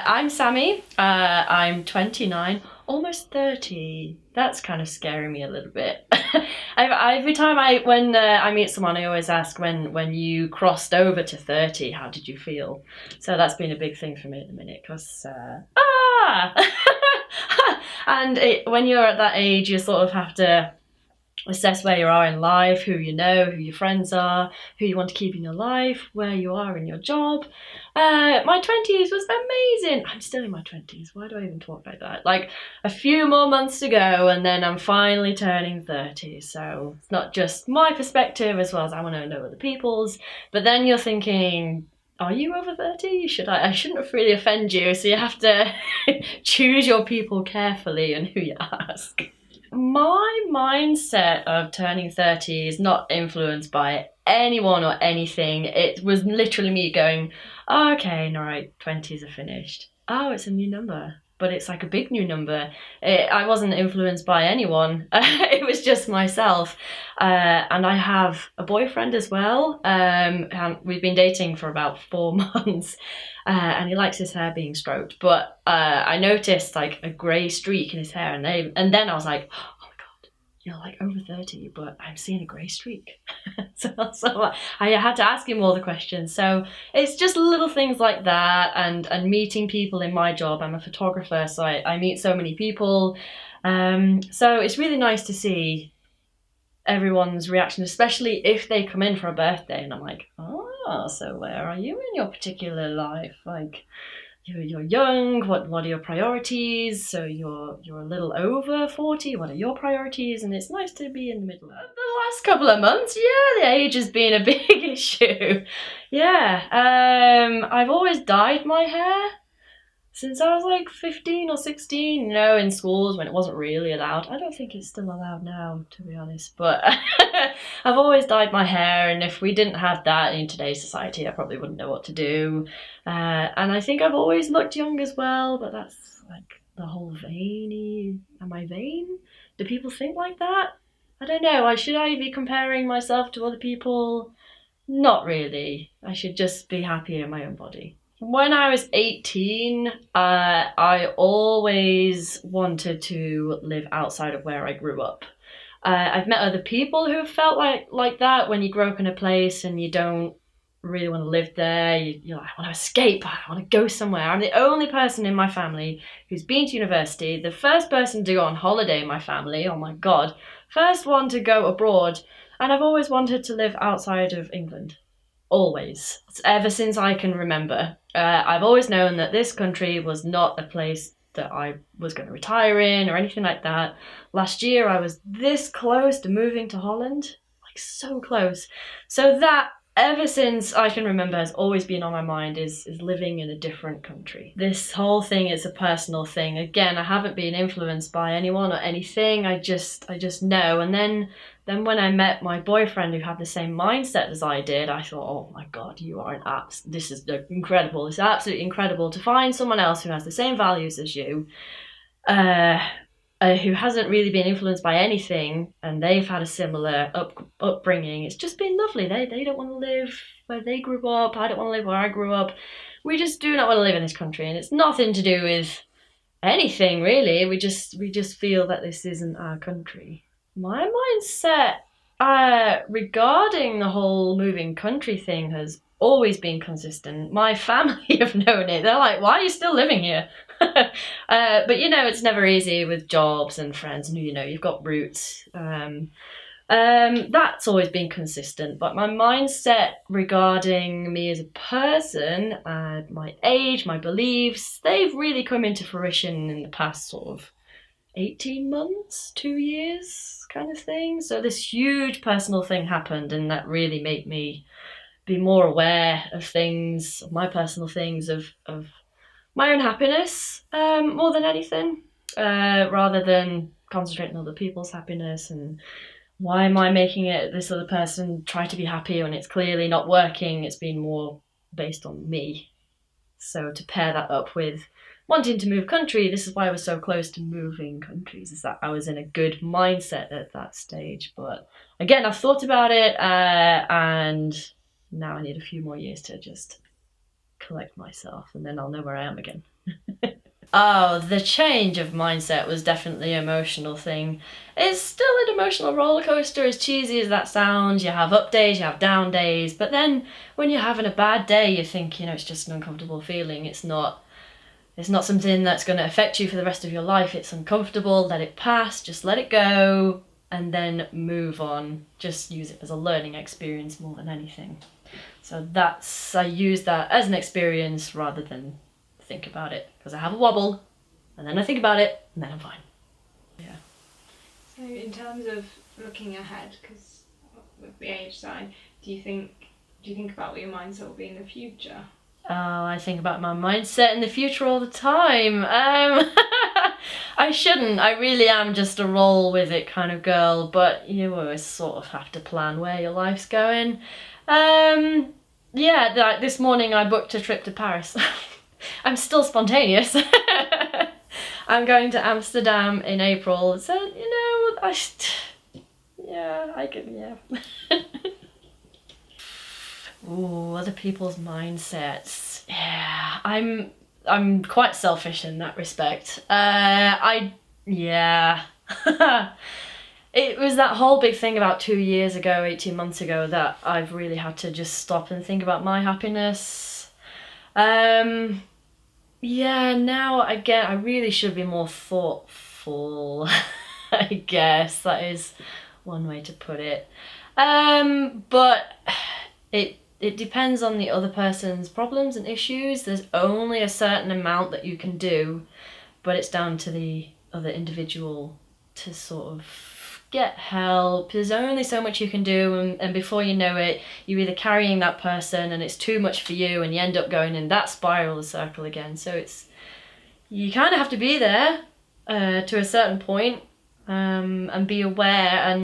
I'm Sammy. I'm 29, almost 30. That's kind of scaring me a little bit. Every time I meet someone, I always ask when you crossed over to 30, how did you feel? So that's been a big thing for me at the minute because and when you're at that age, you sort of have to assess where you are in life, who you know, who your friends are, who you want to keep in your life, where you are in your job. My 20s was amazing. I'm still in my 20s. Why do I even talk like that? Like a few more months to go and then I'm finally turning 30. So it's not just my perspective as well as I want to know other people's. But then you're thinking, are you over 30? I shouldn't really offend you. So you have to choose your people carefully and who you ask. My mindset of turning 30 is not influenced by anyone or anything. It was literally me going, oh, okay, all right, 20s are finished. Oh, it's a new number, but it's like a big new number. I wasn't influenced by anyone. It was just myself. And I have a boyfriend as well. And we've been dating for about 4 months. And he likes his hair being stroked, but I noticed like a grey streak in his hair, and then I was like, oh my god, you're like over 30, but I'm seeing a grey streak. so I had to ask him all the questions. So it's just little things like that, and meeting people in my job. I'm a photographer, so I meet so many people. So it's really nice to see everyone's reaction, especially if they come in for a birthday and I'm like, oh, so where are you in your particular life? Like, you're young, what are your priorities? So you're a little over 40, what are your priorities? And it's nice to be in the middle. The last couple of months, yeah, the age has been a big issue. Yeah, I've always dyed my hair since I was like 15 or 16, in schools when it wasn't really allowed. I don't think it's still allowed now, to be honest, but I've always dyed my hair, and if we didn't have that in today's society, I probably wouldn't know what to do. And I think I've always looked young as well, but that's like the whole veiny. Am I vain? Do people think like that? I don't know. Should I be comparing myself to other people? Not really. I should just be happy in my own body. When I was 18, I always wanted to live outside of where I grew up. I've met other people who have felt like that when you grow up in a place and you don't really want to live there. You're like, I want to escape, I want to go somewhere. I'm the only person in my family who's been to university, the first person to go on holiday in my family, oh my god, first one to go abroad, and I've always wanted to live outside of England. Always. Ever since I can remember. I've always known that this country was not a place that I was going to retire in or anything like that. Last year I was this close to moving to Holland. Like so close. So that, ever since I can remember, has always been on my mind is living in a different country. This whole thing is a personal thing. Again, I haven't been influenced by anyone or anything. I just know. And then when I met my boyfriend who had the same mindset as I did, I thought, oh my god, you are this is incredible. It's absolutely incredible to find someone else who has the same values as you, who hasn't really been influenced by anything, and they've had a similar upbringing. It's just been lovely. They don't want to live where they grew up. I don't want to live where I grew up. We just do not want to live in this country, and it's nothing to do with anything really. We just feel that this isn't our country. My mindset regarding the whole moving country thing has always been consistent. My family have known it. They're like, why are you still living here? But it's never easy with jobs and friends, and you've got roots. That's always been consistent, but my mindset regarding me as a person, my age, my beliefs, they've really come into fruition in the past sort of 18 months, 2 years kind of thing. So this huge personal thing happened, and that really made me be more aware of things, of my personal things, of my own happiness, more than anything, rather than concentrating on other people's happiness and why am I making it this other person try to be happy when it's clearly not working. It's been more based on me. So to pair that up with wanting to move country, this is why I was so close to moving countries, is that I was in a good mindset at that stage. But again, I've thought about it, and now I need a few more years to just collect myself, and then I'll know where I am again. Oh, the change of mindset was definitely an emotional thing. It's still an emotional roller coaster, as cheesy as that sounds. You have up days, you have down days, but then when you're having a bad day, you think, it's just an uncomfortable feeling. It's not something that's going to affect you for the rest of your life. It's uncomfortable, let it pass, just let it go, and then move on. Just use it as a learning experience more than anything. So I use that as an experience rather than think about it, because I have a wobble and then I think about it and then I'm fine. Yeah. So in terms of looking ahead, because with the age side, do you think about what your mindset will be in the future? Oh, I think about my mindset in the future all the time. I shouldn't. I really am just a roll with it kind of girl, but you always sort of have to plan where your life's going. Yeah, like this morning I booked a trip to Paris. I'm still spontaneous. I'm going to Amsterdam in April, so I can, yeah. Ooh, other people's mindsets. Yeah, I'm quite selfish in that respect. Yeah. It was that whole big thing about 2 years ago, 18 months ago, that I've really had to just stop and think about my happiness. Yeah, now again, I really should be more thoughtful. I guess that is one way to put it. But it depends on the other person's problems and issues. There's only a certain amount that you can do, but it's down to the other individual to sort of get help. There's only so much you can do, and before you know it, you're either carrying that person and it's too much for you, and you end up going in that spiral circle again. So you kind of have to be there to a certain point, and be aware and